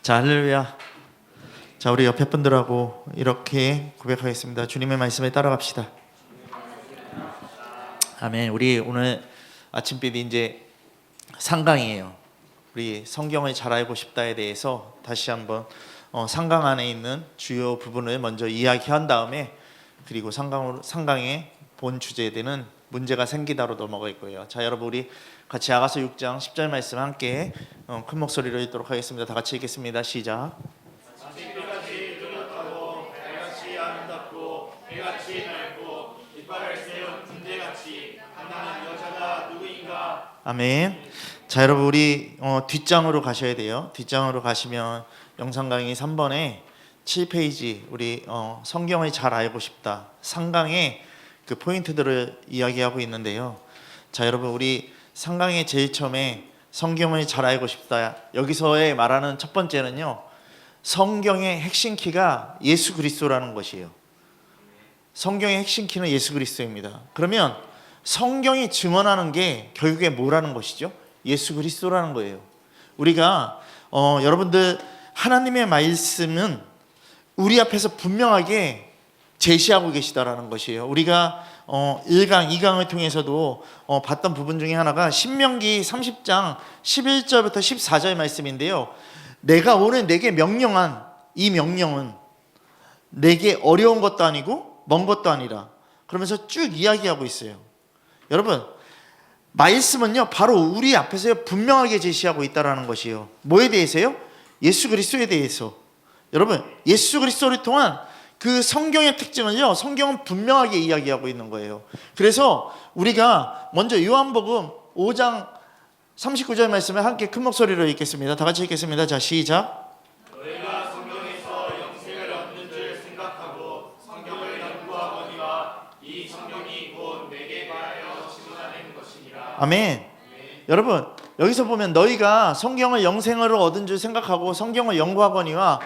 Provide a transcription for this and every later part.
자, 할렐루야. 자, 우리 옆에 분들하고 이렇게 고백하겠습니다. 주님의 말씀에 따라갑시다. 아멘. 우리 오늘 아침빛이 이제 상강이에요. 우리 성경을 잘 알고 싶다에 대해서 다시 한번 상강 안에 있는 주요 부분을 먼저 이야기한 다음에 그리고 상강의 본 주제에 되는 문제가 생기다로 넘어갈 거예요. 자, 여러분 우리 같이 야가서 6장 10절 말씀 함께 큰 목소리로 읽도록 하겠습니다. 다 같이 읽겠습니다. 시작. 빛같이 뚜렷하고 달같이 아름답고 해같이 맑고 이빨을 세운 군대같이 빛나는 여자가 누구인가? 아멘. 자, 여러분 우리 뒷장으로 가셔야 돼요. 뒷장으로 가시면 영상 강의 3번에 7페이지 우리 성경을 잘 알고 싶다 상강의 그 포인트들을 이야기하고 있는데요. 자, 여러분 우리 상강의 제일 처음에 성경을 잘 알고 싶다, 여기서의 말하는 첫 번째는요, 성경의 핵심 키가 예수 그리스도라는 것이에요. 성경의 핵심 키는 예수 그리스도입니다. 그러면 성경이 증언하는 게 결국에 뭐라는 것이죠? 예수 그리스도라는 거예요. 우리가 여러분들 하나님의 말씀은 우리 앞에서 분명하게 제시하고 계시다라는 것이에요. 우리가 1강, 2강을 통해서도 봤던 부분 중에 하나가 신명기 30장 11절부터 14절 말씀인데요. 내가 오늘 내게 명령한 이 명령은 내게 어려운 것도 아니고 먼 것도 아니라, 그러면서 쭉 이야기하고 있어요. 여러분, 말씀은요 바로 우리 앞에서 분명하게 제시하고 있다는 것이에요. 뭐에 대해서요? 예수 그리스도에 대해서. 여러분, 예수 그리스도를 통한 그 성경의 특징을요, 성경은 분명하게 이야기하고 있는 거예요. 그래서 우리가 먼저 요한복음 5장 39절 말씀을 함께 큰 목소리로 읽겠습니다. 다 같이 읽겠습니다. 자, 시작. 너희가 성경에서 영생을 얻는 줄 생각하고 성경을 연구하거니와 이 성경이 곧 내게 말하여 증언하는 것이니라. 아멘. 여러분, 여기서 보면 너희가 성경을 영생으로 얻은 줄 생각하고 성경을 연구하거니와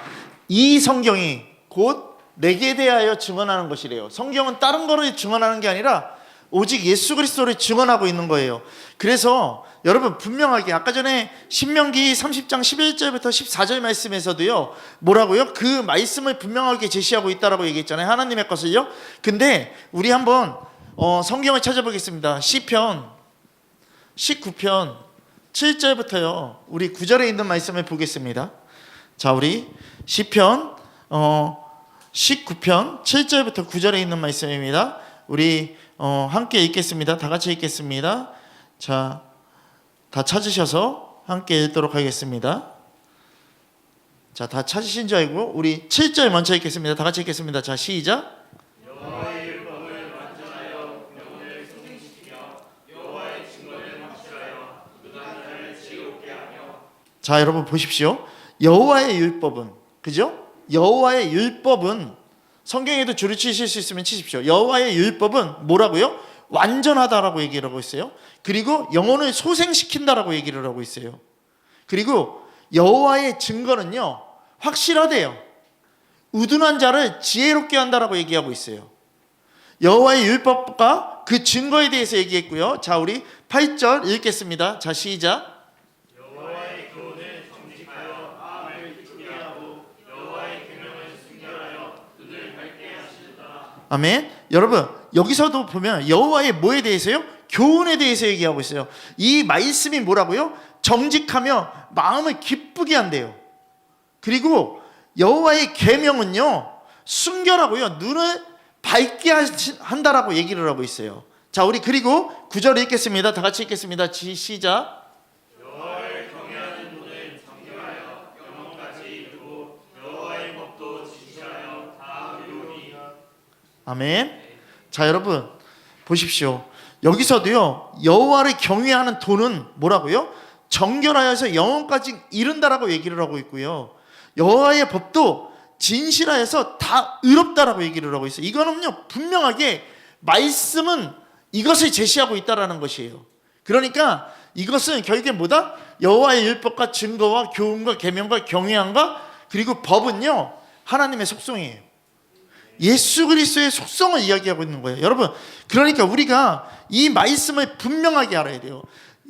이 성경이 곧 내게 대하여 증언하는 것이래요. 성경은 다른 거를 증언하는 게 아니라 오직 예수 그리스도를 증언하고 있는 거예요. 그래서 여러분 분명하게 아까 전에 신명기 30장 11절부터 14절 말씀에서도요, 뭐라고요? 그 말씀을 분명하게 제시하고 있다라고 얘기했잖아요. 하나님의 것을요. 근데 우리 한번 성경을 찾아보겠습니다. 시편 19편 7절부터요 우리 9절에 있는 말씀을 보겠습니다. 자, 우리 시편 19편 7절부터 9절에 있는 말씀입니다. 우리 함께 읽겠습니다. 다 같이 읽겠습니다. 자, 다 찾으셔서 함께 읽도록 하겠습니다. 자, 다 찾으신 줄 알고 우리 7절 먼저 읽겠습니다. 다 같이 읽겠습니다. 자, 시작. 여호와의 율법을 완전하여 영혼을 소생시키며 여호와의 증거를 확실하여 무단한 자를 지혜롭게 하며. 자, 여러분 보십시오. 여호와의 율법은, 그죠? 여호와의 율법은, 성경에도 줄을 치실 수 있으면 치십시오. 여호와의 율법은 뭐라고요? 완전하다라고 얘기를 하고 있어요. 그리고 영혼을 소생시킨다라고 얘기를 하고 있어요. 그리고 여호와의 증거는요 확실하대요. 우둔한 자를 지혜롭게 한다라고 얘기하고 있어요. 여호와의 율법과 그 증거에 대해서 얘기했고요. 자, 우리 8절 읽겠습니다. 자, 시작. 여호와의 교훈을 정직하여 마음을 기쁘게 하고 여호와의 계명을 순결하여 눈을 밝게 하시리라. 아멘. 여러분, 여기서도 보면 여호와의 뭐에 대해서요? 교훈에 대해서 얘기하고 있어요. 이 말씀이 뭐라고요? 정직하며 마음을 기쁘게 한대요. 그리고 여호와의 계명은요 순결하고요 눈을 밝게 한다라고 얘기를 하고 있어요. 자, 우리 그리고 9절 읽겠습니다. 다 같이 읽겠습니다. 시작. 여호와를 경외하는 눈을 정결하여 영혼까지 이루고 여호와의 법도 지시하여 다 이루니. 아멘. 자, 여러분 보십시오. 여기서도요 여호와를 경외하는 도는 뭐라고요? 정결하여서 영혼까지 이른다라고 얘기를 하고 있고요, 여호와의 법도 진실하여서 다 의롭다라고 얘기를 하고 있어요. 이거는요 분명하게 말씀은 이것을 제시하고 있다라는 것이에요. 그러니까 이것은 결국에 뭐다? 여호와의 율법과 증거와 교훈과 계명과 경외함과 그리고 법은요 하나님의 속성이에요. 예수 그리스도의 속성을 이야기하고 있는 거예요. 여러분, 그러니까 우리가 이 말씀을 분명하게 알아야 돼요.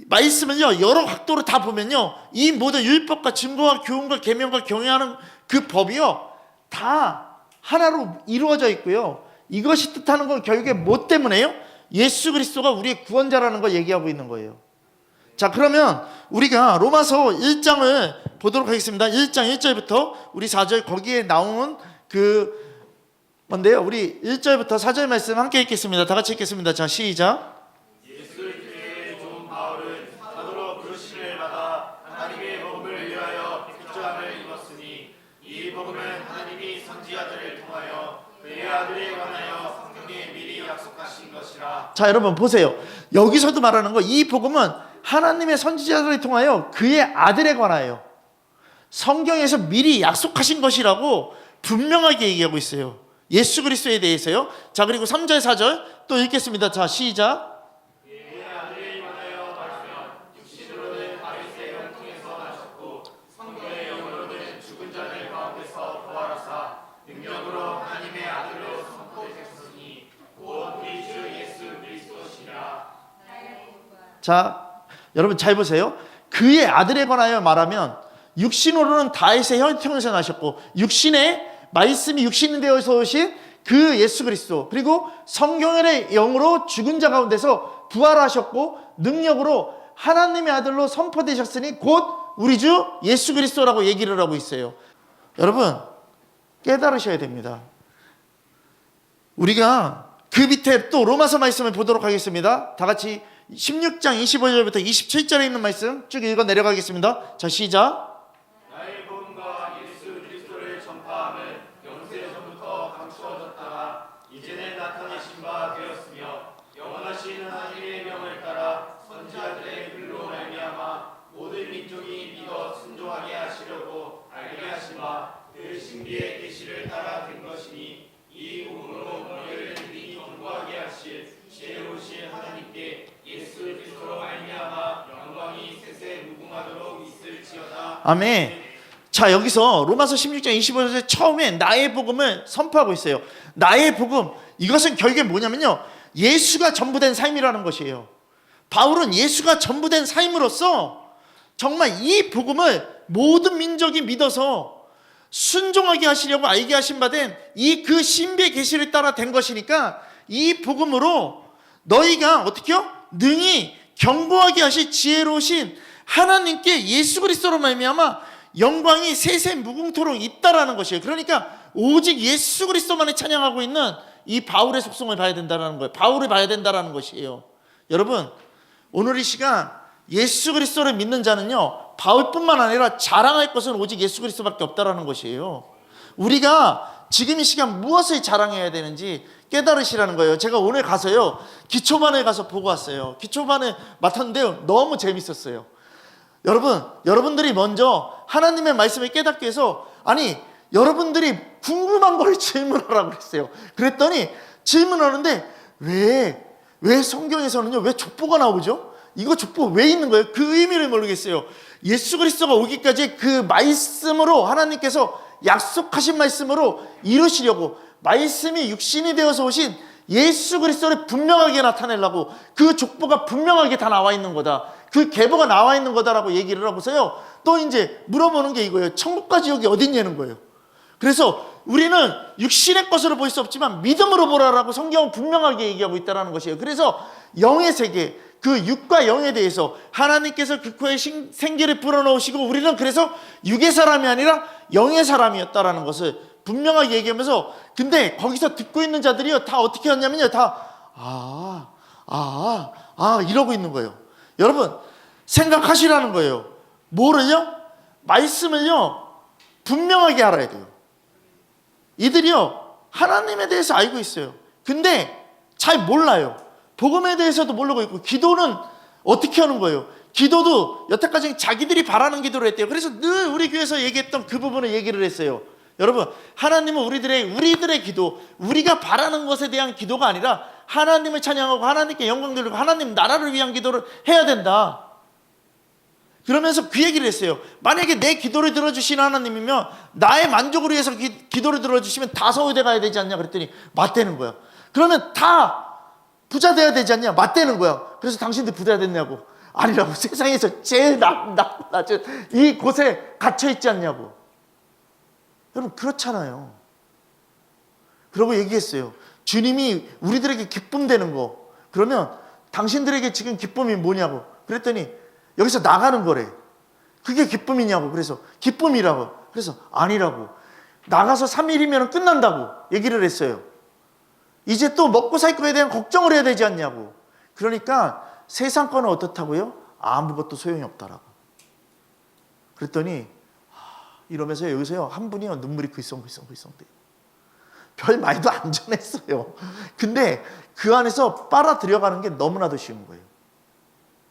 말씀은요 여러 각도로 다 보면요 이 모든 율법과 증거와 교훈과 계명과 경영하는 그 법이요 다 하나로 이루어져 있고요. 이것이 뜻하는 건 결국에 뭐 때문에요? 예수 그리스도가 우리의 구원자라는 걸 얘기하고 있는 거예요. 자, 그러면 우리가 로마서 1장을 보도록 하겠습니다. 1장 1절부터 우리 4절 거기에 나오는 그 뭔데요? 우리 1절부터 4절 말씀 함께 읽겠습니다. 다 같이 읽겠습니다. 자, 시작. 예수 그리스도의 종 바울은 사도로 부르심을 받아 하나님의 복음을 위하여 필조함을 입었으니 이 복음은 하나님이 선지자들을 통하여 그의 아들에 관하여 성경에 미리 약속하신 것이라. 자, 여러분 보세요. 여기서도 말하는 거 이 복음은 하나님의 선지자들을 통하여 그의 아들에 관하여 성경에서 미리 약속하신 것이라고 분명하게 얘기하고 있어요. 예수 그리스도에 대해서요. 자, 그리고 3절 4절 또 읽겠습니다. 자, 시작. 그의 아들에 관하여 말하면 육신으로는 다윗의 형통에서 나셨고 성경의 영으로는 죽은 자들 가운데서 부활하사 능력으로 하나님의 아들로 선포되셨으니 곧 우리 주 예수 그리스도시라. 자, 여러분 잘 보세요. 그의 아들에 관하여 말하면 육신으로는 다윗의 혈통에서 나셨고 육신의 말씀이 육신이 되어서 오신 그 예수 그리스도, 그리고 성경의 영으로 죽은 자 가운데서 부활하셨고 능력으로 하나님의 아들로 선포되셨으니 곧 우리 주 예수 그리스도라고 얘기를 하고 있어요. 여러분 깨달으셔야 됩니다. 우리가 그 밑에 또 로마서 말씀을 보도록 하겠습니다. 다 같이 16장 25절부터 27절에 있는 말씀 쭉 읽어 내려가겠습니다. 자, 시작. 나의 복음과 예수 그리스도를 전파함은 영세전부터 감추어졌다가 이제는 나타내신 바 되었으며 영원하신 하나님의 명을 따라 선지자들의 글로 말미암아 모든 민족이 믿어 순종하게 하시려고 알게 하신 바 그 신비의 계시를 따라 된 것이니 이 복음으로 너희를 능히 경고하게 하실 지혜로우신 하나님께 예수 그리스도로 말미암아 영광이 세세 무궁하도록 있을지어다. 아멘. 자, 여기서 로마서 16장 25절에 처음에 나의 복음을 선포하고 있어요. 나의 복음, 이것은 결국에 뭐냐면요 예수가 전부된 삶이라는 것이에요. 바울은 예수가 전부된 삶으로써 정말 이 복음을 모든 민족이 믿어서 순종하게 하시려고 알게 하신 바 된 이 그 신비의 계시를 따라 된 것이니까 이 복음으로 너희가 어떻게요? 능히 경고하게 하실 지혜로우신 하나님께 예수 그리스도로 말미암아 영광이 세세 무궁토록 있다라는 것이에요. 그러니까 오직 예수 그리스도만을 찬양하고 있는 이 바울의 속성을 봐야 된다라는 거예요. 바울을 봐야 된다라는 것이에요. 여러분 오늘 이 시간 예수 그리스도를 믿는 자는요 바울뿐만 아니라 자랑할 것은 오직 예수 그리스도밖에 없다라는 것이에요. 우리가 지금 이 시간 무엇을 자랑해야 되는지 깨달으시라는 거예요. 제가 오늘 가서요 기초반에 가서 보고 왔어요. 기초반을 맡았는데요 너무 재밌었어요. 여러분들이 먼저 하나님의 말씀을 깨닫기 위해서 아니 여러분들이 궁금한 걸 질문하라고 그랬어요. 그랬더니 질문하는데 왜 성경에서는요 왜 족보가 나오죠? 이거 족보 왜 있는 거예요? 그 의미를 모르겠어요. 예수 그리스도가 오기까지 그 말씀으로 하나님께서 약속하신 말씀으로 이루시려고 말씀이 육신이 되어서 오신 예수 그리스도를 분명하게 나타내려고 그 족보가 분명하게 다 나와 있는 거다. 그 계보가 나와 있는 거다라고 얘기를 하고서요 또 이제 물어보는 게 이거예요. 천국과 지옥이 어디 있냐는 거예요. 그래서 우리는 육신의 것으로 볼 수 없지만 믿음으로 보라라고 성경은 분명하게 얘기하고 있다는 것이에요. 그래서 영의 세계, 그 육과 영에 대해서 하나님께서 그 코에 생기를 불어넣으시고 우리는 그래서 육의 사람이 아니라 영의 사람이었다라는 것을 분명하게 얘기하면서 근데 거기서 듣고 있는 자들이요 다 어떻게 하냐면요 다 이러고 있는 거예요. 여러분 생각하시라는 거예요. 뭐를요? 말씀을요 분명하게 알아야 돼요. 이들이요 하나님에 대해서 알고 있어요. 근데 잘 몰라요. 복음에 대해서도 모르고 있고 기도는 어떻게 하는 거예요? 기도도 여태까지 자기들이 바라는 기도를 했대요. 그래서 늘 우리 교회에서 얘기했던 그 부분을 얘기를 했어요. 여러분 하나님은 우리들의 기도, 우리가 바라는 것에 대한 기도가 아니라 하나님을 찬양하고 하나님께 영광 돌리고 하나님 나라를 위한 기도를 해야 된다. 그러면서 그 얘기를 했어요. 만약에 내 기도를 들어주시는 하나님이면 나의 만족을 위해서 기도를 들어주시면 다 서울대 가야 되지 않냐 그랬더니 맞대는 거야. 그러면 다 부자 돼야 되지 않냐 맞대는 거야. 그래서 당신들 부자 됐냐고. 아니라고. 세상에서 제일 낮은 이 곳에 갇혀 있지 않냐고. 여러분 그렇잖아요. 그러고 얘기했어요. 주님이 우리들에게 기쁨 되는 거, 그러면 당신들에게 지금 기쁨이 뭐냐고. 그랬더니 여기서 나가는 거래. 그게 기쁨이냐고. 그래서 기쁨이라고. 그래서 아니라고. 나가서 3일이면 끝난다고 얘기를 했어요. 이제 또 먹고 살 거에 대한 걱정을 해야 되지 않냐고. 그러니까 세상 거는 어떻다고요? 아무것도 소용이 없다라고. 그랬더니 이러면서 여기서요 한 분이요 눈물이 글썽글썽 돼요. 별 말도 안 전했어요. 근데 그 안에서 빨아들여가는 게 너무나도 쉬운 거예요.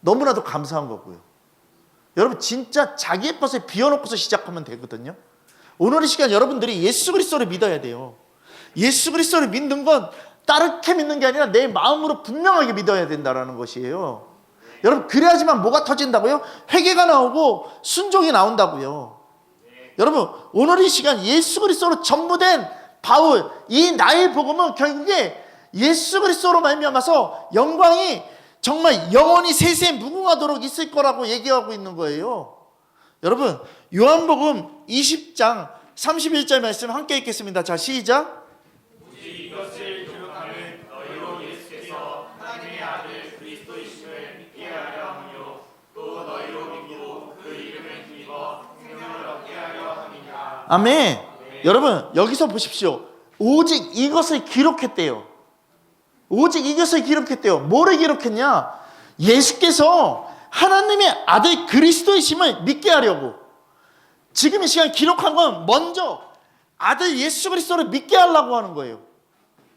너무나도 감사한 거고요. 여러분 진짜 자기의 것에 비워놓고서 시작하면 되거든요. 오늘 이 시간 여러분들이 예수 그리스도를 믿어야 돼요. 예수 그리스도를 믿는 건 따르게 믿는 게 아니라 내 마음으로 분명하게 믿어야 된다는 것이에요. 여러분 그래야지만 뭐가 터진다고요? 회개가 나오고 순종이 나온다고요. 여러분 오늘 이 시간 예수 그리스도로 전부된 바울, 이 나의 복음은 결국에 예수 그리스도로 말미암아서 영광이 정말 영원히 세세에 무궁하도록 있을 거라고 얘기하고 있는 거예요. 여러분 요한복음 20장 31절 말씀 함께 읽겠습니다. 자 시작. 오직 이것을 기록하는 너희로 예수께서 하나님의 아들 그리스도이심을 믿게 하려 하며 또 너희로 믿고 그 이름을 힘입어 생명을 얻게 하려 함이니라. 아멘. 여러분 여기서 보십시오. 오직 이것을 기록했대요. 오직 이것을 기록했대요. 뭐를 기록했냐? 예수께서 하나님의 아들 그리스도이심을 믿게 하려고. 지금 이 시간 기록한 건 먼저 아들 예수 그리스도를 믿게 하려고 하는 거예요.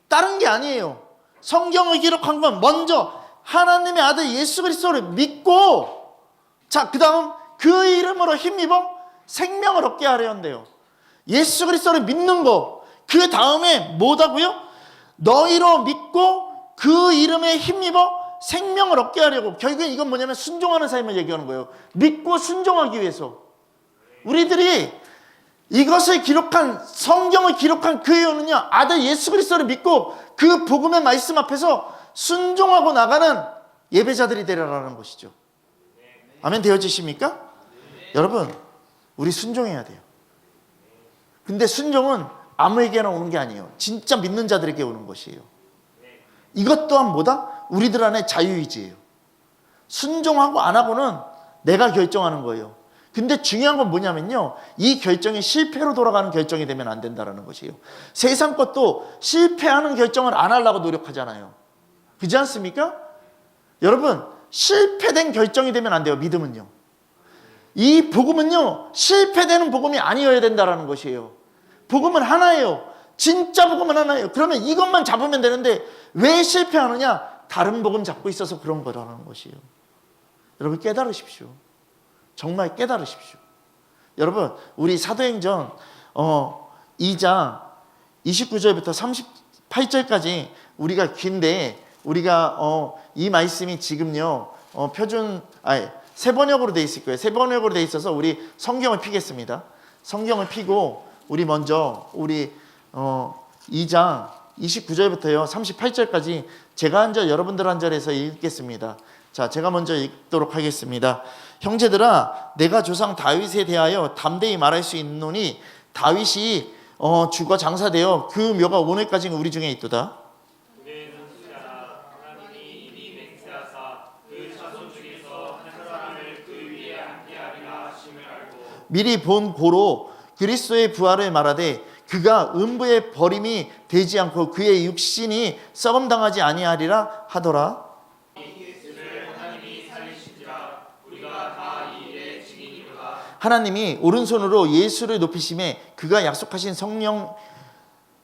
다른 게 아니에요. 성경을 기록한 건 먼저 하나님의 아들 예수 그리스도를 믿고, 자, 그 다음 그 이름으로 힘입어 생명을 얻게 하려 한대요. 예수 그리스도를 믿는 거, 그 다음에 뭐다고요? 너희로 믿고 그 이름에 힘입어 생명을 얻게 하려고. 결국엔 이건 뭐냐면 순종하는 삶을 얘기하는 거예요. 믿고 순종하기 위해서. 우리들이 이것을 기록한, 성경을 기록한 그 이유는요, 아들 예수 그리스도를 믿고 그 복음의 말씀 앞에서 순종하고 나가는 예배자들이 되라라는 것이죠. 아멘 되어지십니까? 여러분 우리 순종해야 돼요. 근데 순종은 아무에게나 오는 게 아니에요. 진짜 믿는 자들에게 오는 것이에요. 이것 또한 뭐다? 우리들 안에 자유의지예요. 순종하고 안 하고는 내가 결정하는 거예요. 근데 중요한 건 뭐냐면요, 이 결정이 실패로 돌아가는 결정이 되면 안 된다는 것이에요. 세상 것도 실패하는 결정을 안 하려고 노력하잖아요. 그렇지 않습니까? 여러분 실패된 결정이 되면 안 돼요. 믿음은요, 이 복음은요 실패되는 복음이 아니어야 된다는 것이에요. 복음은 하나예요. 진짜 복음은 하나예요. 그러면 이것만 잡으면 되는데 왜 실패하느냐? 다른 복음 잡고 있어서 그런 거라는 것이에요. 여러분 깨달으십시오. 정말 깨달으십시오. 여러분 우리 사도행전 2장 29절부터 38절까지 우리가 긴데, 우리가 이 말씀이 지금요 세 번역으로 돼 있을 거예요. 세 번역으로 돼 있어서 우리 성경을 피겠습니다. 성경을 피고 우리 먼저 우리 2장 29절부터요 38절까지 제가 한 절 여러분들 한 절에서 읽겠습니다. 자, 제가 먼저 읽도록 하겠습니다. 형제들아, 내가 조상 다윗에 대하여 담대히 말할 수 있노니 다윗이 죽어 장사되어 그 묘가 오늘까지 우리 중에 있도다. 미리 본 고로 그리스도의 부활을 말하되 그가 음부의 버림이 되지 않고 그의 육신이 썩음당하지 아니하리라 하더라. 하나님이 오른손으로 예수를 높이심에 그가 약속하신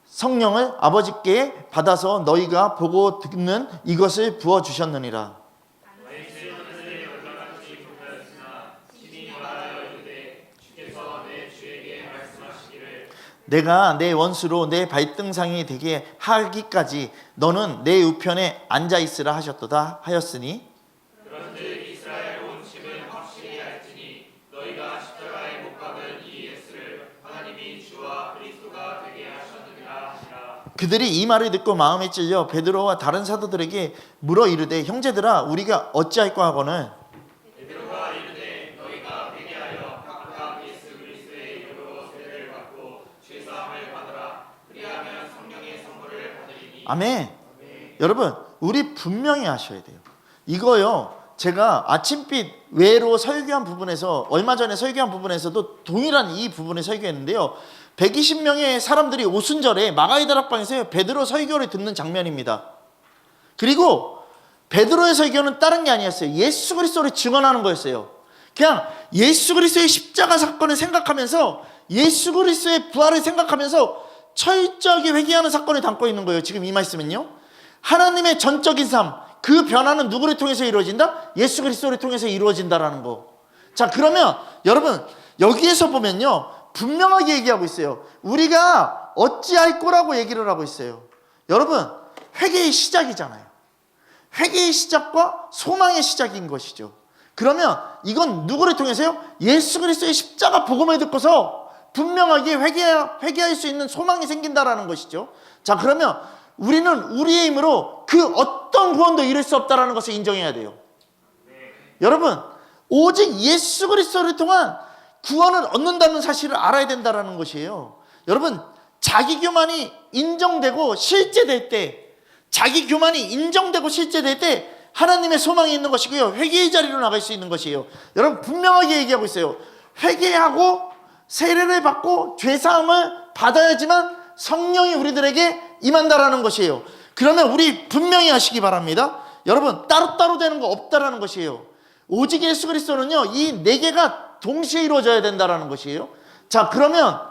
성령을 아버지께 받아서 너희가 보고 듣는 이것을 부어주셨느니라. 내가 내 원수로 내 발등상이 되게 하기까지 너는 내 우편에 앉아있으라 하셨도다 하였으니, 그런즉 이스라엘 온 집은 확실히 알지니 너희가 십자가에 못 박은 이 예수를 하나님이 주와 그리스도가 되게 하셨느니라 하시라. 그들이 이 말을 듣고 마음에 찔려 베드로와 다른 사도들에게 물어 이르되 형제들아 우리가 어찌할까 하거늘 아멘. 여러분, 우리 분명히 하셔야 돼요. 이거요, 제가 아침빛 외로 설교한 부분에서, 얼마 전에 설교한 부분에서도 동일한 이 부분을 설교했는데요, 120명의 사람들이 오순절에 마가의 다락방에서 베드로 설교를 듣는 장면입니다. 그리고 베드로의 설교는 다른 게 아니었어요. 예수 그리스도를 증언하는 거였어요. 그냥 예수 그리스도의 십자가 사건을 생각하면서, 예수 그리스도의 부활을 생각하면서 철저하게 회개하는 사건을 담고 있는 거예요. 지금 이 말씀은요, 하나님의 전적인 삶, 그 변화는 누구를 통해서 이루어진다? 예수 그리스도를 통해서 이루어진다라는 거. 자, 그러면 여러분, 여기에서 보면요, 분명하게 얘기하고 있어요. 우리가 어찌할 거라고 얘기를 하고 있어요. 여러분, 회개의 시작이잖아요. 회개의 시작과 소망의 시작인 것이죠. 그러면 이건 누구를 통해서요? 예수 그리스도의 십자가 복음을 듣고서 분명하게 회개할 수 있는 소망이 생긴다라는 것이죠. 자, 그러면 우리는 우리의 힘으로 그 어떤 구원도 이룰 수 없다라는 것을 인정해야 돼요. 여러분, 오직 예수 그리스도를 통한 구원을 얻는다는 사실을 알아야 된다라는 것이에요. 여러분, 자기 교만이 인정되고 실제될 때, 자기 교만이 인정되고 실제될 때 하나님의 소망이 있는 것이고요, 회개의 자리로 나갈 수 있는 것이에요. 여러분, 분명하게 얘기하고 있어요. 회개하고 세례를 받고 죄사함을 받아야지만 성령이 우리들에게 임한다라는 것이에요. 그러면 우리 분명히 하시기 바랍니다. 여러분, 따로따로 되는 거 없다라는 것이에요. 오직 예수 그리스도는요, 이 네 개가 동시에 이루어져야 된다라는 것이에요. 자, 그러면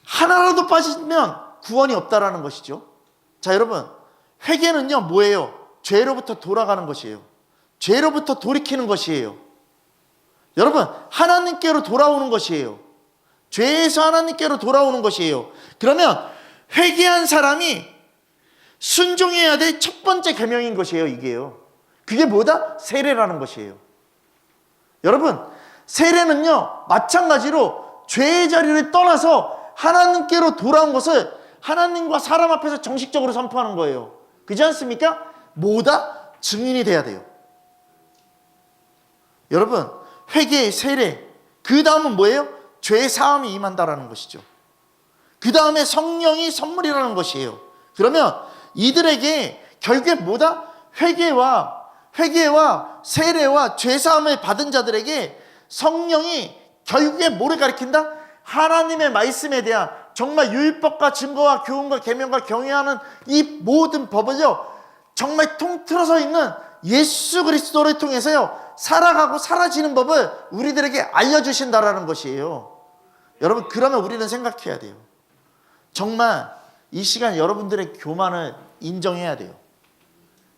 하나라도 빠지면 구원이 없다라는 것이죠. 자, 여러분, 회개는요 뭐예요? 죄로부터 돌아가는 것이에요. 죄로부터 돌이키는 것이에요. 여러분, 하나님께로 돌아오는 것이에요. 죄에서 하나님께로 돌아오는 것이에요. 그러면 회개한 사람이 순종해야 될 첫 번째 계명인 것이에요. 이게요, 그게 뭐다? 세례라는 것이에요. 여러분, 세례는요 마찬가지로 죄의 자리를 떠나서 하나님께로 돌아온 것을 하나님과 사람 앞에서 정식적으로 선포하는 거예요. 그렇지 않습니까? 뭐다? 증인이 돼야 돼요. 여러분, 회개, 세례, 그 다음은 뭐예요? 죄 사함이 임한다라는 것이죠. 그 다음에 성령이 선물이라는 것이에요. 그러면 이들에게 결국에 뭐다? 회개와 세례와 죄 사함을 받은 자들에게 성령이 결국에 뭐를 가리킨다? 하나님의 말씀에 대한 정말 율법과 증거와 교훈과 계명과 경외하는 이 모든 법을요 정말 통틀어서 있는 예수 그리스도를 통해서요 살아가고 사라지는 법을 우리들에게 알려주신다라는 것이에요. 여러분, 그러면 우리는 생각해야 돼요. 정말 이 시간 여러분들의 교만을 인정해야 돼요.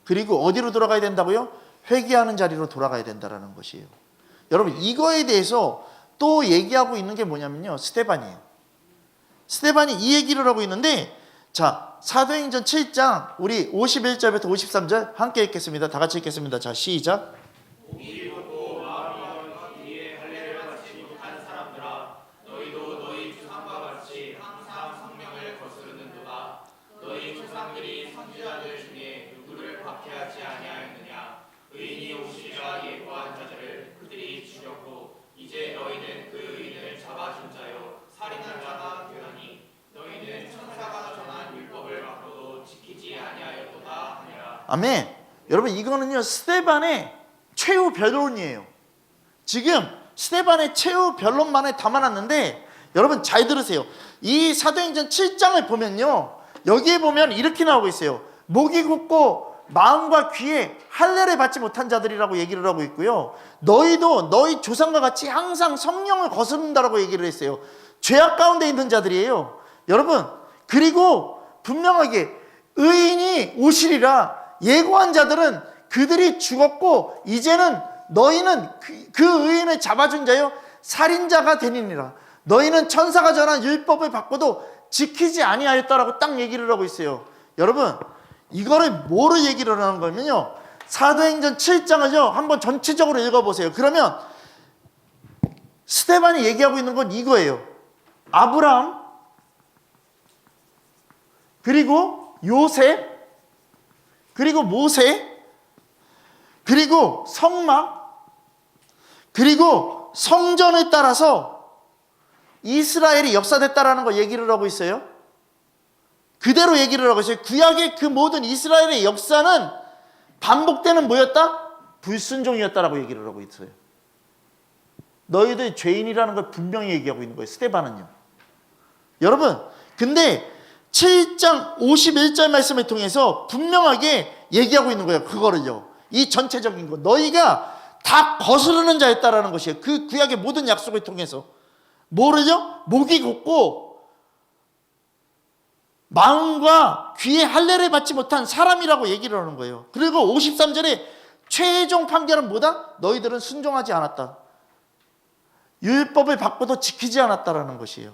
그리고 어디로 돌아가야 된다고요? 회개하는 자리로 돌아가야 된다라는 것이에요. 여러분, 이거에 대해서 또 얘기하고 있는 게 뭐냐면요, 스데반이에요. 스데반이 이 얘기를 하고 있는데, 자, 사도행전 7장 우리 51절부터 53절 함께 읽겠습니다. 다 같이 읽겠습니다. 자, 시작. 아멘. 여러분, 이거는요 스데반의 최후 변론이에요. 지금 스데반의 최후 변론만을 담아놨는데, 여러분 잘 들으세요. 이 사도행전 7장을 보면요, 여기에 보면 이렇게 나오고 있어요. 목이 굳고 마음과 귀에 할례를 받지 못한 자들이라고 얘기를 하고 있고요, 너희도 너희 조상과 같이 항상 성령을 거스른다라고 얘기를 했어요. 죄악 가운데 있는 자들이에요. 여러분, 그리고 분명하게 의인이 오시리라, 예고한 자들은 그들이 죽었고 이제는 너희는 그 의인을 잡아준 자요 살인자가 되니라. 너희는 천사가 전한 율법을 받고도 지키지 아니하였다라고 딱 얘기를 하고 있어요. 여러분, 이거를 뭐로 얘기를 하는 거면요, 사도행전 7장을요 한번 전체적으로 읽어보세요. 그러면 스데반이 얘기하고 있는 건 이거예요. 아브라함, 그리고 요셉, 그리고 모세, 그리고 성막, 그리고 성전을 따라서 이스라엘이 역사됐다라는 거 얘기를 하고 있어요. 그대로 얘기를 하고 있어요. 구약의 그 모든 이스라엘의 역사는 반복되는 뭐였다? 불순종이었다라고 얘기를 하고 있어요. 너희들 죄인이라는 걸 분명히 얘기하고 있는 거예요. 스데반은요. 여러분, 근데 7장 51절 말씀을 통해서 분명하게 얘기하고 있는 거예요. 그거를요. 이 전체적인 거. 너희가 다 거스르는 자였다라는 것이에요. 그 구약의 모든 약속을 통해서. 뭐를요? 목이 곧고 마음과 귀의 할례를 받지 못한 사람이라고 얘기를 하는 거예요. 그리고 53절에 최종 판결은 뭐다? 너희들은 순종하지 않았다. 율법을 받고도 지키지 않았다라는 것이에요.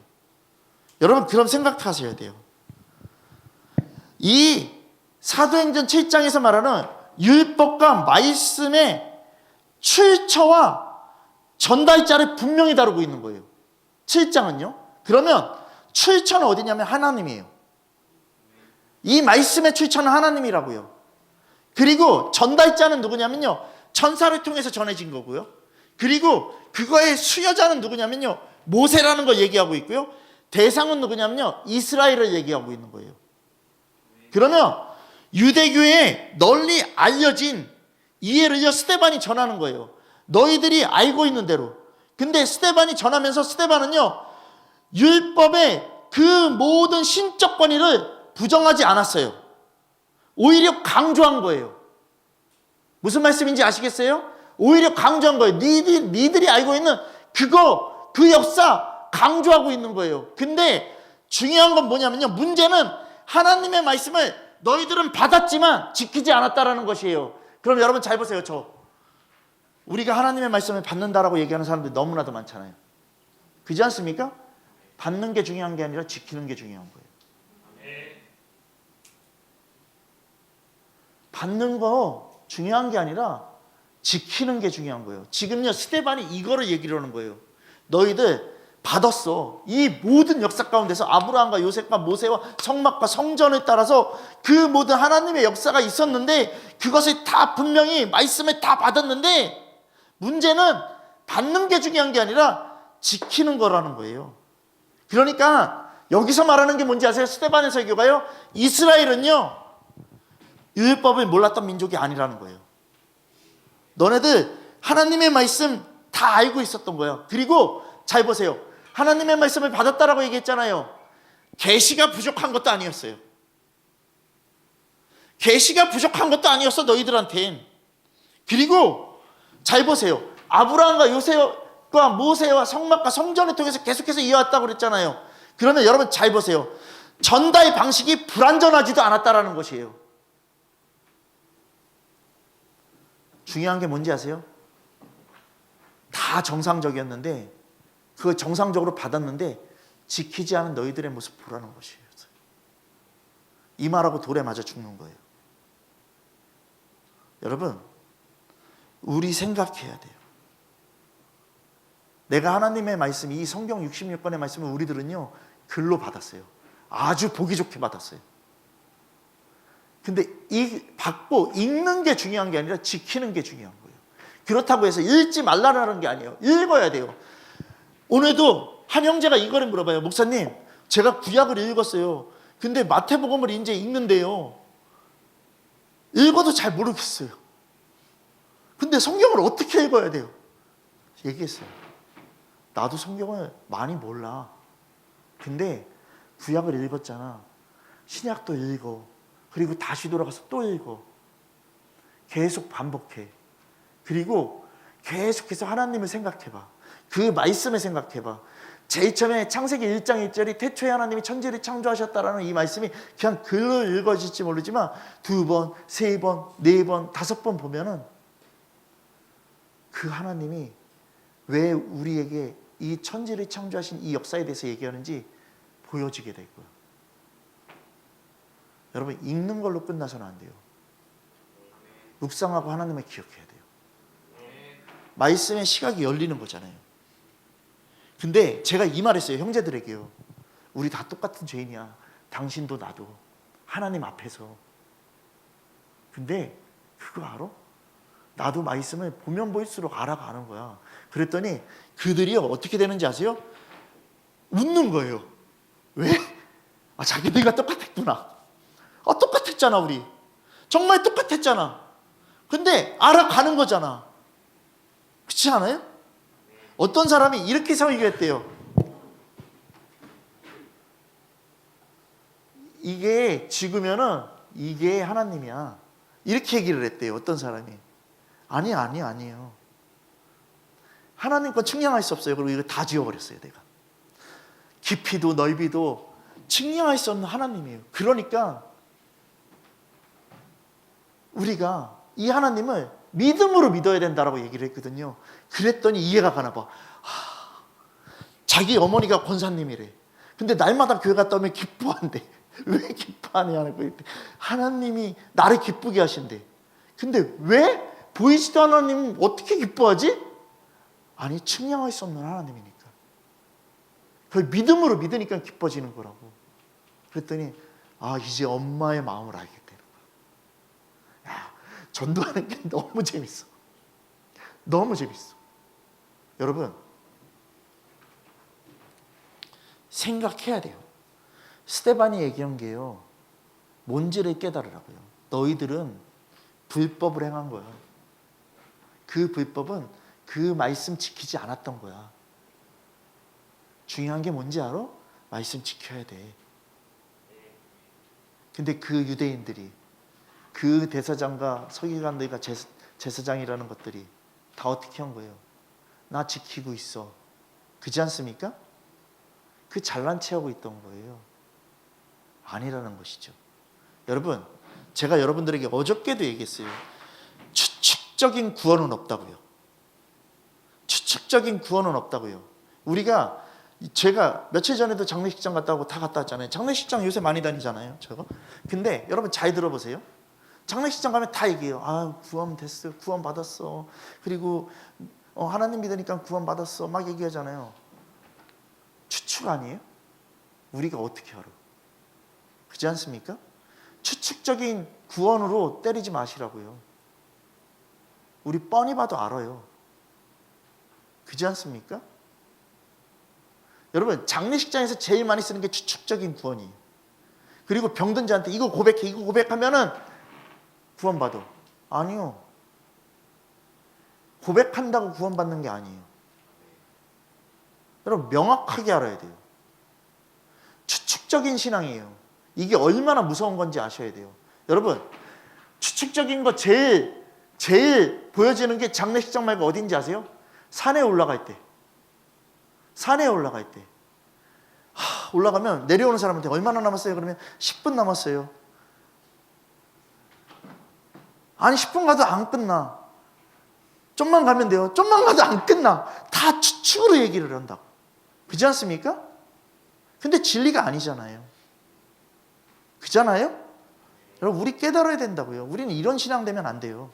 여러분, 그럼 생각하셔야 돼요. 이 사도행전 7장에서 말하는 율법과 말씀의 출처와 전달자를 분명히 다루고 있는 거예요. 7장은요. 그러면 출처는 어디냐면 하나님이에요. 이 말씀의 출처는 하나님이라고요. 그리고 전달자는 누구냐면요, 천사를 통해서 전해진 거고요. 그리고 그거의 수여자는 누구냐면요, 모세라는 걸 얘기하고 있고요. 대상은 누구냐면요, 이스라엘을 얘기하고 있는 거예요. 그러면 유대교에 널리 알려진 이해를요, 스데반이 전하는 거예요. 너희들이 알고 있는 대로. 근데 스데반이 전하면서 스데반은요, 율법의 그 모든 신적 권위를 부정하지 않았어요. 오히려 강조한 거예요. 무슨 말씀인지 아시겠어요? 오히려 강조한 거예요. 니들이 알고 있는 그거, 그 역사 강조하고 있는 거예요. 근데 중요한 건 뭐냐면요, 문제는 하나님의 말씀을 너희들은 받았지만 지키지 않았다라는 것이에요. 그럼 여러분 잘 보세요. 우리가 하나님의 말씀을 받는다라고 얘기하는 사람들이 너무나도 많잖아요. 그렇지 않습니까? 받는 게 중요한 게 아니라 지키는 게 중요한 거예요. 받는 거 중요한 게 아니라 지키는 게 중요한 거예요. 지금요, 스데반이 이거를 얘기를 하는 거예요. 너희들 받았어. 이 모든 역사 가운데서 아브라함과 요셉과 모세와 성막과 성전을 따라서 그 모든 하나님의 역사가 있었는데, 그것을 다 분명히 말씀을 다 받았는데, 문제는 받는 게 중요한 게 아니라 지키는 거라는 거예요. 그러니까 여기서 말하는 게 뭔지 아세요? 스데반의 설교가요, 이스라엘은요, 율법을 몰랐던 민족이 아니라는 거예요. 너네들 하나님의 말씀 다 알고 있었던 거예요. 그리고 잘 보세요. 하나님의 말씀을 받았다라고 얘기했잖아요. 계시가 부족한 것도 아니었어요. 계시가 부족한 것도 아니었어, 너희들한텐. 그리고 잘 보세요. 아브라함과 요셉과 모세와 성막과 성전을 통해서 계속해서 이어왔다고 그랬잖아요. 그러면 여러분 잘 보세요. 전달 방식이 불완전하지도 않았다라는 것이에요. 중요한 게 뭔지 아세요? 다 정상적이었는데, 그 정상적으로 받았는데 지키지 않은 너희들의 모습 보라는 것이에요. 이 말하고 돌에 맞아 죽는 거예요. 여러분, 우리 생각해야 돼요. 내가 하나님의 말씀, 이 성경 66권의 말씀을 우리들은요, 글로 받았어요. 아주 보기 좋게 받았어요. 근데 이 받고 읽는 게 중요한 게 아니라 지키는 게 중요한 거예요. 그렇다고 해서 읽지 말라는 게 아니에요. 읽어야 돼요. 오늘도 한 형제가 이거를 물어봐요. 목사님, 제가 구약을 읽었어요. 근데 마태복음을 이제 읽는데요, 읽어도 잘 모르겠어요. 근데 성경을 어떻게 읽어야 돼요? 얘기했어요. 나도 성경을 많이 몰라. 근데 구약을 읽었잖아. 신약도 읽어. 그리고 다시 돌아가서 또 읽어. 계속 반복해. 그리고 계속해서 하나님을 생각해봐. 그 말씀을 생각해봐. 제일 처음에 창세기 1장 1절이 태초에 하나님이 천지를 창조하셨다라는 이 말씀이 그냥 글로 읽어질지 모르지만 2번, 3번, 4번, 5번 보면은 그 하나님이 왜 우리에게 이 천지를 창조하신 이 역사에 대해서 얘기하는지 보여지게 될 거예요. 여러분, 읽는 걸로 끝나서는 안 돼요. 묵상하고 하나님을 기억해야 돼요. 말씀의 시각이 열리는 거잖아요. 근데 제가 이 말했어요, 형제들에게요. 우리 다 똑같은 죄인이야. 당신도 나도. 하나님 앞에서. 근데 그거 알아? 나도 말씀을 보면 볼수록 알아가는 거야. 그랬더니 그들이 어떻게 되는지 아세요? 웃는 거예요. 왜? 아, 자기들과 똑같았구나. 똑같았잖아, 우리. 정말 똑같았잖아. 근데 알아가는 거잖아. 그렇지 않아요? 어떤 사람이 이렇게 설교했대요. 이게 죽으면은 이게 하나님이야. 이렇게 얘기를 했대요. 어떤 사람이. 아니에요. 하나님 건 측량할 수 없어요. 그리고 이거 다 지워버렸어요, 내가. 깊이도 넓이도 측량할 수 없는 하나님이에요. 그러니까 우리가 이 하나님을 믿음으로 믿어야 된다라고 얘기를 했거든요. 그랬더니 이해가 가나 봐. 자기 어머니가 권사님이래. 근데 날마다 교회 갔다 오면 기뻐한대. 왜 기뻐하냐는 거예요. 하나님이 나를 기쁘게 하신대. 근데 왜? 보이지도 않는 하나님 어떻게 기뻐하지? 아니, 측량할 수 없는 하나님이니까. 그걸 믿음으로 믿으니까 기뻐지는 거라고. 그랬더니 이제 엄마의 마음을 알겠다는 거야. 야, 전도하는 게 너무 재밌어. 너무 재밌어. 여러분, 생각해야 돼요. 스데반이 얘기한 게요, 뭔지를 깨달으라고요. 너희들은 불법을 행한 거야. 그 불법은 그 말씀 지키지 않았던 거야. 중요한 게 뭔지 알아? 말씀 지켜야 돼. 근데 그 유대인들이, 그 대사장과 서기관들과 제사장이라는 것들이 다 어떻게 한 거예요? 나 지키고 있어. 그렇지 않습니까? 그 잘난 체하고 있던 거예요. 아니라는 것이죠. 여러분, 제가 여러분들에게 어저께도 얘기했어요. 추측적인 구원은 없다고요. 추측적인 구원은 없다고요. 제가 며칠 전에도 장례식장 갔다 오고 다 갔다 왔잖아요. 장례식장 요새 많이 다니잖아요, 저거. 근데 여러분 잘 들어보세요. 장례식장 가면 다 얘기해요. 구원 됐어, 구원 받았어. 그리고 하나님 믿으니까 구원 받았어. 막 얘기하잖아요. 추측 아니에요? 우리가 어떻게 알아? 그렇지 않습니까? 추측적인 구원으로 때리지 마시라고요. 우리 뻔히 봐도 알아요. 그렇지 않습니까? 여러분, 장례식장에서 제일 많이 쓰는 게 추측적인 구원이에요. 그리고 병든 자한테 이거 고백하면은 구원받아. 아니요. 고백한다고 구원받는 게 아니에요. 여러분, 명확하게 알아야 돼요. 추측적인 신앙이에요. 이게 얼마나 무서운 건지 아셔야 돼요. 여러분, 추측적인 거 제일 보여지는 게 장례식장 말고 어딘지 아세요? 산에 올라갈 때. 산에 올라갈 때. 올라가면 내려오는 사람한테 얼마나 남았어요? 그러면 10분 남았어요. 아니, 10분 가도 안 끝나. 좀만 가면 돼요. 좀만 가도 안 끝나. 다 추측으로 얘기를 한다고. 그렇지 않습니까? 근데 진리가 아니잖아요. 그잖아요? 여러분, 우리 깨달아야 된다고요. 우리는 이런 신앙 되면 안 돼요.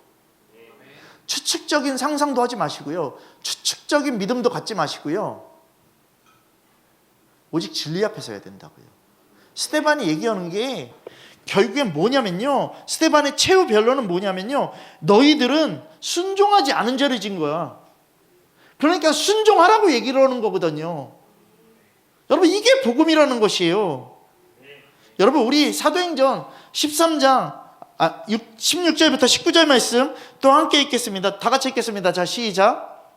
추측적인 상상도 하지 마시고요. 추측적인 믿음도 갖지 마시고요. 오직 진리 앞에 서야 된다고요. 스데반이 얘기하는 게 결국엔 뭐냐면요. 스데반의 최후 변론은 뭐냐면요. 너희들은 순종하지 않은 죄를 진 거야. 그러니까 순종하라고 얘기를 하는 거거든요. 여러분, 이게 복음이라는 것이에요. 여러분, 우리 사도행전 13장 16절부터 19절 말씀 또 함께 읽겠습니다. 다 같이 읽겠습니다. 자, 시작.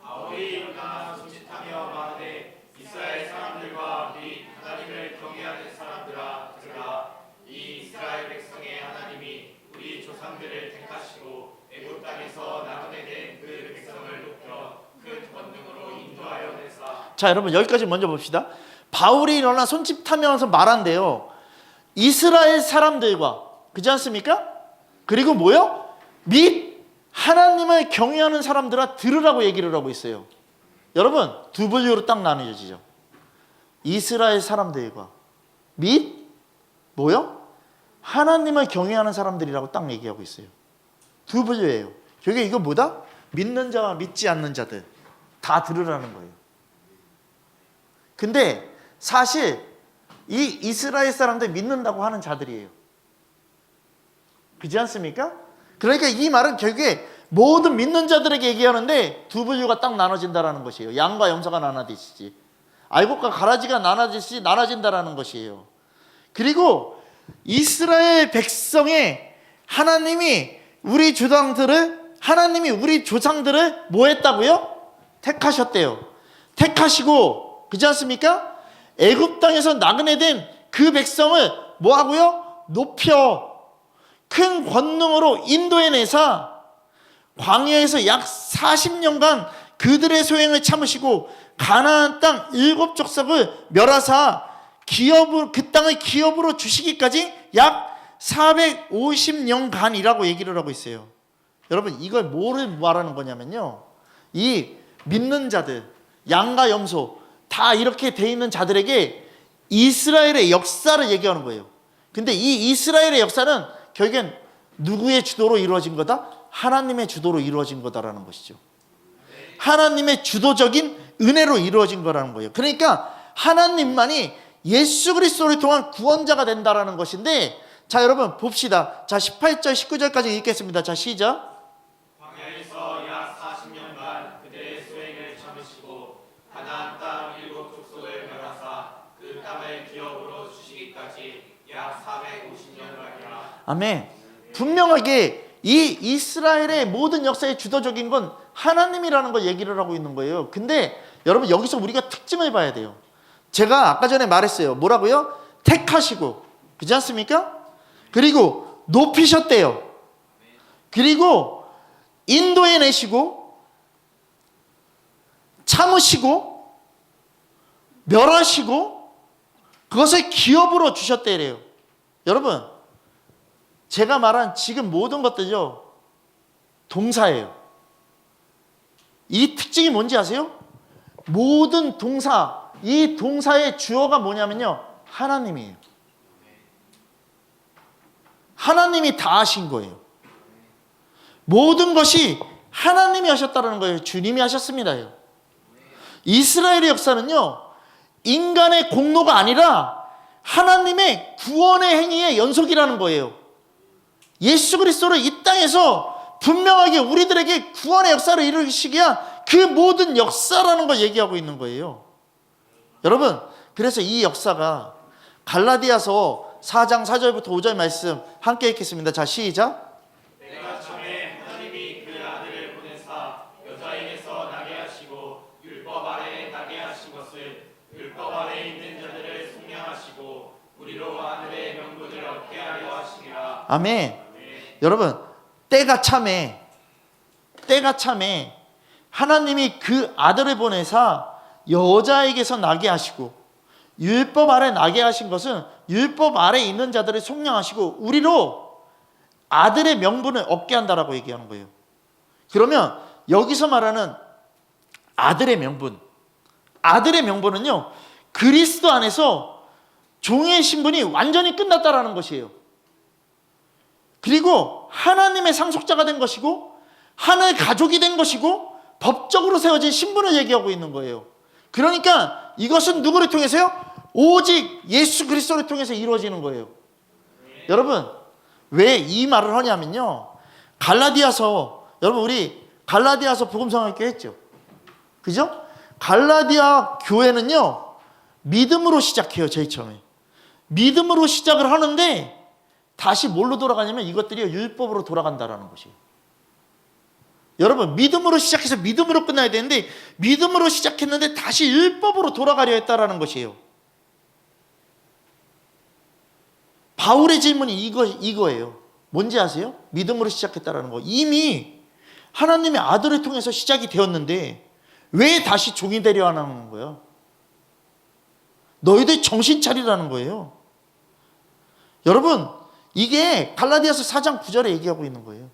바울이 일어나 손짓하며 말하되 이스라엘 사람들과 및 하나님을 경외하는 사람들아 들으라. 이 이스라엘 백성의 하나님이 우리 조상들을 택하시고 애굽 땅에서 나눠내는 그 백성을 높여 큰 권능으로 인도하여 내사. 자, 여러분, 여기까지 먼저 봅시다. 바울이 일어나 손짓하면서 말한대요. 이스라엘 사람들과, 그렇지 않습니까? 그리고 뭐요? 및 하나님을 경외하는 사람들아 들으라고 얘기를 하고 있어요. 여러분, 두 분류로 딱 나뉘어지죠. 이스라엘 사람들과 및 뭐요? 하나님을 경외하는 사람들이라고 딱 얘기하고 있어요. 두 분류예요. 그게 이거 뭐다? 믿는 자와 믿지 않는 자들 다 들으라는 거예요. 근데 사실 이 이스라엘 사람들 믿는다고 하는 자들이에요. 그렇지 않습니까? 그러니까 이 말은 결국에 모든 믿는 자들에게 얘기하는데 두 분류가 딱 나눠진다라는 것이에요. 양과 염소가 나눠지듯이, 알곡과 가라지가 나눠지듯이 나눠진다라는 것이에요. 그리고 이스라엘 백성의 하나님이 우리 조상들을 뭐 했다고요? 택하셨대요. 택하시고, 그렇지 않습니까? 애굽 땅에서 나그네 된 그 백성을 뭐 하고요? 높여 큰 권능으로 인도해내사 광야에서 약 40년간 그들의 소행을 참으시고 가나안 땅 7족속을 멸하사 그 땅을 기업으로 주시기까지 약 450년간이라고 얘기를 하고 있어요. 여러분, 이걸 뭐를 말하는 거냐면요, 이 믿는 자들, 양과 염소 다 이렇게 돼 있는 자들에게 이스라엘의 역사를 얘기하는 거예요. 근데 이 이스라엘의 역사는 결국엔 누구의 주도로 이루어진 거다? 하나님의 주도로 이루어진 거다라는 것이죠. 하나님의 주도적인 은혜로 이루어진 거라는 거예요. 그러니까 하나님만이 예수 그리스도를 통한 구원자가 된다라는 것인데, 자, 여러분 봅시다. 자, 18절 19절까지 읽겠습니다. 자, 시작. 광야에서 약 40년간 그들의 수행을 참으시고 가나안 땅 7족속을 멸하사 그 땅을 기업으로 주시기까지 약 450년간이라. 아멘. 분명하게 이 이스라엘의 모든 역사의 주도적인 건 하나님이라는 걸 얘기를 하고 있는 거예요. 근데 여러분, 여기서 우리가 특징을 봐야 돼요. 제가 아까 전에 말했어요. 뭐라고요? 택하시고, 그렇지 않습니까? 그리고 높이셨대요. 그리고 인도해내시고 참으시고 멸하시고 그것을 기업으로 주셨대요. 여러분, 제가 말한 지금 모든 것들요, 동사예요. 이 특징이 뭔지 아세요? 모든 동사, 이 동사의 주어가 뭐냐면요, 하나님이에요. 하나님이 다 하신 거예요. 모든 것이 하나님이 하셨다는 거예요. 주님이 하셨습니다. 이스라엘의 역사는요, 인간의 공로가 아니라 하나님의 구원의 행위의 연속이라는 거예요. 예수 그리스도를 이 땅에서 분명하게 우리들에게 구원의 역사를 이루시기 위한 그 모든 역사라는 걸 얘기하고 있는 거예요. 여러분, 그래서 이 역사가 갈라디아서 4장 4절부터 5절 말씀 함께 읽겠습니다. 자, 시작. 내가 참에 하나님이 그 아들을 보내사 여자에게서 나게 하시고 율법 아래에 나게 하신 것을 율법 아래에 있는 자들을 속량하시고 우리로 하늘의 명분을 얻게 하려 하시니라. 아멘. 여러분, 때가 참에 하나님이 그 아들을 보내사 여자에게서 나게 하시고 율법 아래 나게 하신 것은 율법 아래 있는 자들을 속량하시고 우리로 아들의 명분을 얻게 한다라고 얘기하는 거예요. 그러면 여기서 말하는 아들의 명분은요, 그리스도 안에서 종의 신분이 완전히 끝났다라는 것이에요. 그리고 하나님의 상속자가 된 것이고 하나의 가족이 된 것이고 법적으로 세워진 신분을 얘기하고 있는 거예요. 그러니까 이것은 누구를 통해서요? 오직 예수 그리스도를 통해서 이루어지는 거예요. 여러분, 왜 이 말을 하냐면요, 여러분 우리 갈라디아서 복음성학교 했죠, 그죠? 갈라디아 교회는요, 믿음으로 시작해요. 제일 처음에 믿음으로 시작을 하는데 다시 뭘로 돌아가냐면 이것들이 율법으로 돌아간다라는 것이에요. 여러분, 믿음으로 시작해서 믿음으로 끝나야 되는데 믿음으로 시작했는데 다시 율법으로 돌아가려 했다라는 것이에요. 바울의 질문이 이거예요. 뭔지 아세요? 믿음으로 시작했다라는 거. 이미 하나님의 아들을 통해서 시작이 되었는데 왜 다시 종이 되려 하는 거예요? 너희들 정신 차리라는 거예요. 여러분, 이게 갈라디아서 4장 9절에 얘기하고 있는 거예요.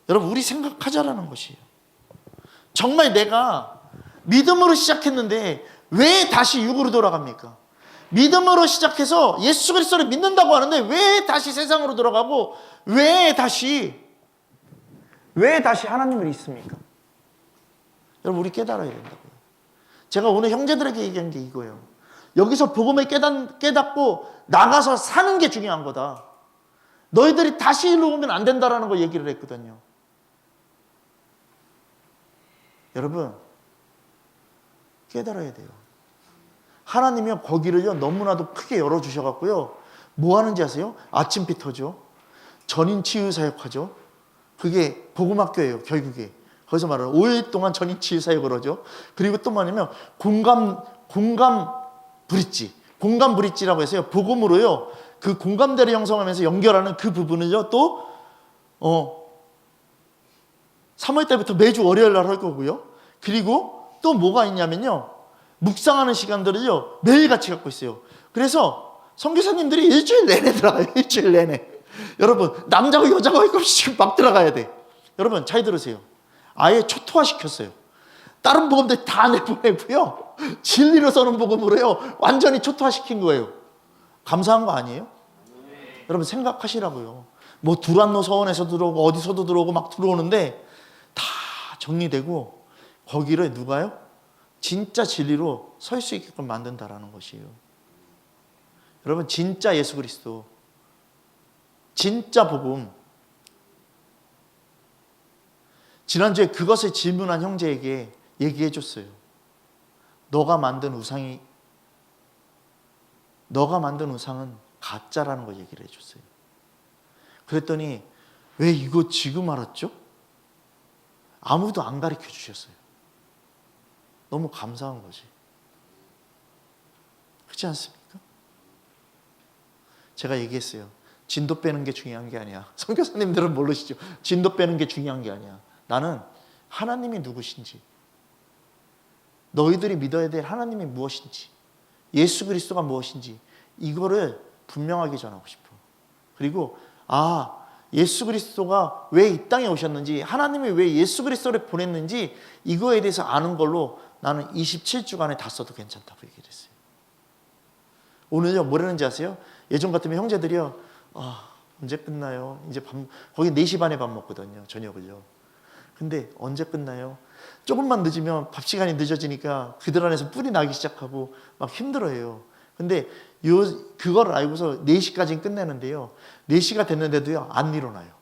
여러분, 우리 생각하자라는 것이에요. 정말 내가 믿음으로 시작했는데 왜 다시 육으로 돌아갑니까? 믿음으로 시작해서 예수 그리스도를 믿는다고 하는데 왜 다시 세상으로 돌아가고 왜 다시 하나님을 잊습니까? 여러분, 우리 깨달아야 된다고요. 제가 오늘 형제들에게 얘기한 게 이거예요. 여기서 복음을 깨닫고 나가서 사는 게 중요한 거다. 너희들이 다시 일로 오면 안 된다라는 거 얘기를 했거든요. 여러분, 깨달아야 돼요. 하나님이 거기를요 너무나도 크게 열어주셔갖고요 뭐 하는지 아세요? 아침피터죠. 전인 치유 사역하죠. 그게 복음학교예요. 결국에 거기서 말하는 5일 동안 전인 치유 사역을 하죠. 그리고 또 뭐냐면 공감 브릿지라고 해서요 복음으로요 그 공감대를 형성하면서 연결하는 그 부분을요 또 3월 때부터 매주 월요일 날 할 거고요. 그리고 또 뭐가 있냐면요 묵상하는 시간들을요 매일 같이 갖고 있어요. 그래서 선교사님들이 일주일 내내 들어가요. 일주일 내내. 여러분 남자고 여자고 할 것 없이 지금 막 들어가야 돼. 여러분 잘 들으세요. 아예 초토화 시켰어요. 다른 복음들 다 내보내고요 진리로 서는 복음으로요 완전히 초토화 시킨 거예요. 감사한 거 아니에요? 여러분 생각하시라고요. 뭐 두란노 서원에서 들어오고 어디서도 들어오고 막 들어오는데 다 정리되고 거기를 누가요? 진짜 진리로 설 수 있게끔 만든다라는 것이에요. 여러분 진짜 예수 그리스도, 진짜 복음. 지난주에 그것을 질문한 형제에게 얘기해 줬어요. 너가 만든 우상은 가짜라는 걸 얘기를 해줬어요. 그랬더니 왜 이거 지금 알았죠? 아무도 안 가르쳐 주셨어요. 너무 감사한 거지. 그렇지 않습니까? 제가 얘기했어요. 진도 빼는 게 중요한 게 아니야. 선교사님들은 모르시죠? 진도 빼는 게 중요한 게 아니야. 나는 하나님이 누구신지, 너희들이 믿어야 될 하나님이 무엇인지, 예수 그리스도가 무엇인지 이거를 분명하게 전하고 싶어. 그리고 예수 그리스도가 왜 이 땅에 오셨는지, 하나님이 왜 예수 그리스도를 보냈는지 이거에 대해서 아는 걸로 나는 27주간에 다 써도 괜찮다고 얘기를 했어요. 오늘요 뭐라는지 아세요? 예전 같으면 형제들이요 언제 끝나요? 이제 거기 4시 반에 밥 먹거든요, 저녁을요. 근데 언제 끝나요? 조금만 늦으면 밥 시간이 늦어지니까 그들 안에서 뿔이 나기 시작하고 막 힘들어해요. 근데 그거를 알고서 4시까지는 끝내는데요 4시가 됐는데도요 안 일어나요.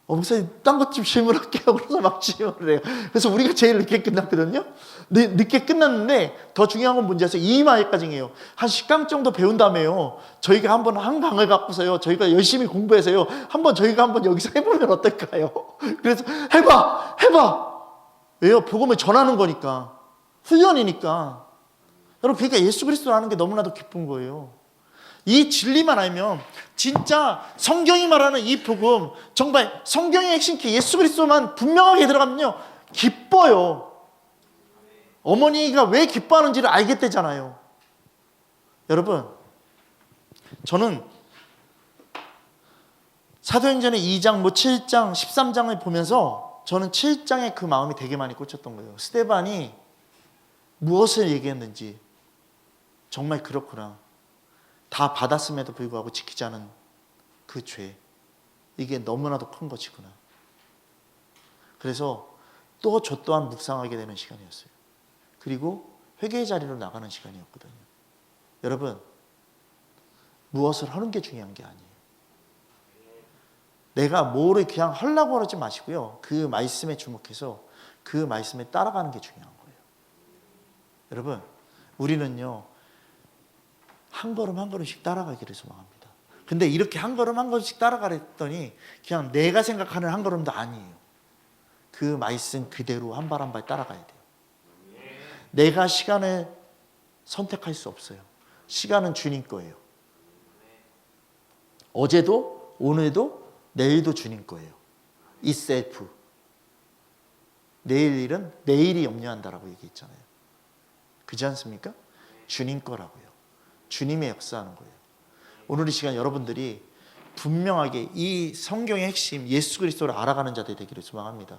목사님 딴 것 좀 질문할게요. 그래서 막 질문을 해요. 그래서 우리가 제일 늦게 끝났거든요. 늦게 끝났는데 더 중요한 건 뭔지 아세요? 2마일까지예요. 한 10강 정도 배운 다음에요 저희가 한번 한 강을 갖고서요 저희가 열심히 공부해서요 저희가 한번 여기서 해보면 어떨까요? 그래서 해봐. 왜요? 복음을 전하는 거니까, 훈련이니까. 여러분 그러니까 예수 그리스도를 아는 게 너무나도 기쁜 거예요. 이 진리만 알면 진짜 성경이 말하는 이 복음, 정말 성경의 핵심키 예수 그리스도만 분명하게 들어가면요 기뻐요. 어머니가 왜 기뻐하는지를 알겠대잖아요. 여러분 저는 사도행전의 2장 7장 13장을 보면서 저는 7장에 그 마음이 되게 많이 꽂혔던 거예요. 스데반이 무엇을 얘기했는지, 정말 그렇구나, 다 받았음에도 불구하고 지키지 않은 그 죄, 이게 너무나도 큰 것이구나. 그래서 또 저 또한 묵상하게 되는 시간이었어요. 그리고 회개의 자리로 나가는 시간이었거든요. 여러분 무엇을 하는 게 중요한 게 아니에요. 내가 뭐를 그냥 하려고 하지 마시고요 그 말씀에 주목해서 그 말씀에 따라가는 게 중요한 거예요. 여러분 우리는요 한 걸음 한 걸음씩 따라가기를 소망합니다. 근데 이렇게 한 걸음 한 걸음씩 따라가랬더니 그냥 내가 생각하는 한 걸음도 아니에요. 그 말씀 그대로 한 발 한 발 따라가야 돼요. 내가 시간을 선택할 수 없어요. 시간은 주님 거예요. 어제도 오늘도 내일도 주님 거예요. 이 셀프. 내일 일은 내일이 염려한다라고 얘기했잖아요. 그렇지 않습니까? 주님 거라고요. 주님의 역사하는 거예요. 오늘 이 시간 여러분들이 분명하게 이 성경의 핵심 예수 그리스도를 알아가는 자들이 되기를 소망합니다.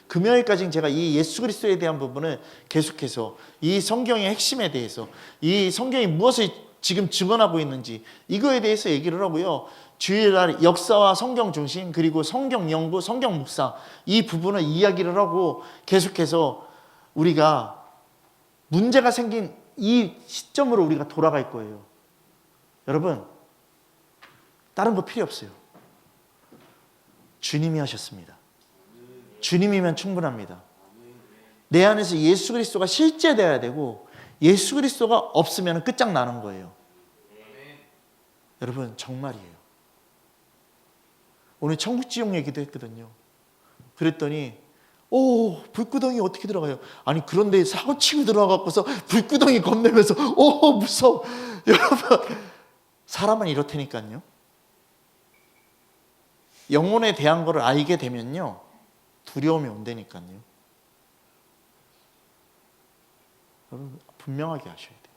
금요일까지는 제가 이 예수 그리스도에 대한 부분을 계속해서 이 성경의 핵심에 대해서, 이 성경이 무엇을 지금 증언하고 있는지 이거에 대해서 얘기를 하고요. 주일날 역사와 성경 중심, 그리고 성경 연구, 성경 묵상, 이 부분을 이야기를 하고 계속해서 우리가 문제가 생긴 이 시점으로 우리가 돌아갈 거예요. 여러분 다른 거 필요 없어요. 주님이 하셨습니다. 주님이면 충분합니다. 내 안에서 예수 그리스도가 실제되어야 되고, 예수 그리스도가 없으면 끝장나는 거예요. 여러분 정말이에요. 오늘 천국 지옥 얘기도 했거든요. 그랬더니 불구덩이 어떻게 들어가요? 아니 그런데 사고치고 들어가고서 불구덩이 겁내면서 무서워. 여러분 사람은 이렇다니까요. 영혼에 대한 거를 알게 되면요 두려움이 온다니까요. 여러분 분명하게 하셔야 돼요.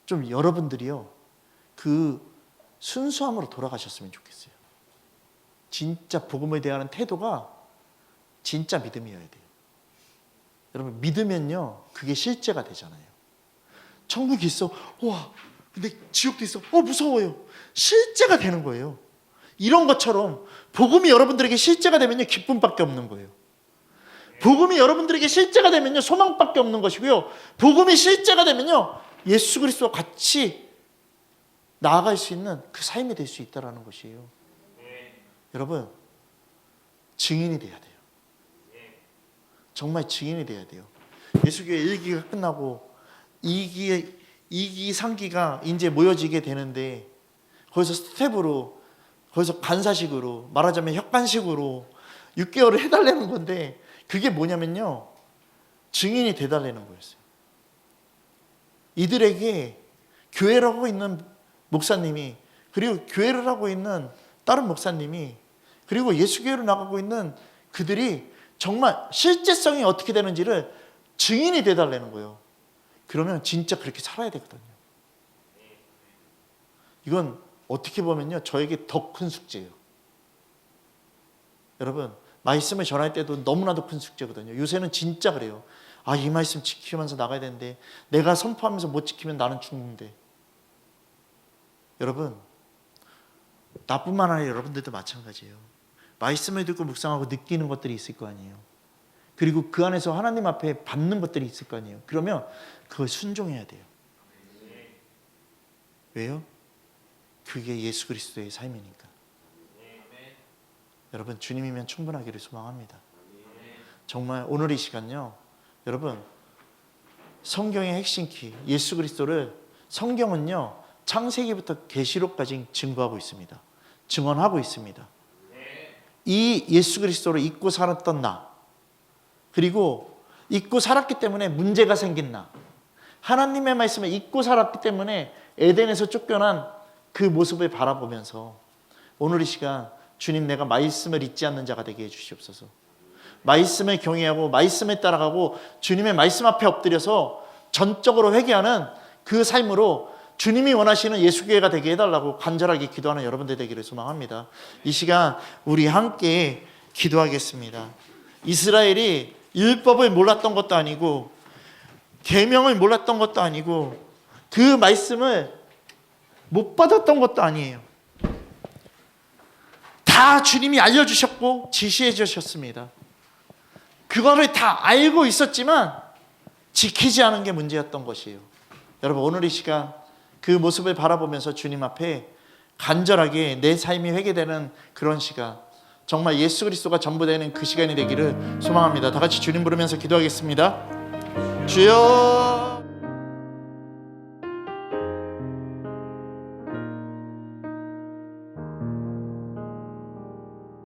좀 여러분들이요 그 순수함으로 돌아가셨으면 좋겠어요. 진짜 복음에 대한 태도가 진짜 믿음이어야 돼요. 여러분 믿으면요 그게 실제가 되잖아요. 천국이 있어. 와 근데 지옥도 있어. 무서워요. 실제가 되는 거예요. 이런 것처럼 복음이 여러분들에게 실제가 되면요 기쁨밖에 없는 거예요. 복음이 여러분들에게 실제가 되면요 소망밖에 없는 것이고요. 복음이 실제가 되면요 예수 그리스도와 같이 나아갈 수 있는 그 삶이 될 수 있다는 것이에요. 여러분 증인이 돼야 돼요. 정말 증인이 돼야 돼요. 예수교회 1기가 끝나고 2기, 3기가 이제 모여지게 되는데 거기서 스텝으로 거기서 간사식으로 말하자면 혁관식으로 6개월을 해달라는 건데 그게 뭐냐면요 증인이 돼달라는 거였어요. 이들에게 교회를 하고 있는 목사님이 그리고 교회를 하고 있는 다른 목사님이 그리고 예수교회로 나가고 있는 그들이 정말 실제성이 어떻게 되는지를 증인이 돼달라는 거예요. 그러면 진짜 그렇게 살아야 되거든요. 이건 어떻게 보면요 저에게 더 큰 숙제예요. 여러분 말씀을 전할 때도 너무나도 큰 숙제거든요. 요새는 진짜 그래요. 이 말씀 지키면서 나가야 되는데 내가 선포하면서 못 지키면 나는 죽는데. 여러분 나뿐만 아니라 여러분들도 마찬가지예요. 말씀을 듣고 묵상하고 느끼는 것들이 있을 거 아니에요. 그리고 그 안에서 하나님 앞에 받는 것들이 있을 거 아니에요. 그러면 그걸 순종해야 돼요. 왜요? 그게 예수 그리스도의 삶이니까. 여러분 주님이면 충분하기를 소망합니다. 정말 오늘 이 시간요 여러분 성경의 핵심 키 예수 그리스도를 성경은요 창세기부터 계시록까지 증거하고 있습니다. 증언하고 있습니다. 이 예수 그리스도를 잊고 살았던 나 그리고 잊고 살았기 때문에 문제가 생긴 나 하나님의 말씀을 잊고 살았기 때문에 에덴에서 쫓겨난 그 모습을 바라보면서 오늘 이 시간 주님 내가 말씀을 잊지 않는 자가 되게 해주시옵소서. 말씀을 경외하고 말씀에 따라가고 주님의 말씀 앞에 엎드려서 전적으로 회개하는 그 삶으로 주님이 원하시는 예수교회가 되게 해달라고 간절하게 기도하는 여러분들 되기를 소망합니다. 이 시간 우리 함께 기도하겠습니다. 이스라엘이 율법을 몰랐던 것도 아니고 계명을 몰랐던 것도 아니고 그 말씀을 못 받았던 것도 아니에요. 다 주님이 알려주셨고 지시해 주셨습니다. 그거를 다 알고 있었지만 지키지 않은 게 문제였던 것이에요. 여러분 오늘 이 시간 그 모습을 바라보면서 주님 앞에 간절하게 내 삶이 회개되는 그런 시간 정말 예수 그리스도가 전부 되는 그 시간이 되기를 소망합니다. 다 같이 주님 부르면서 기도하겠습니다. 주여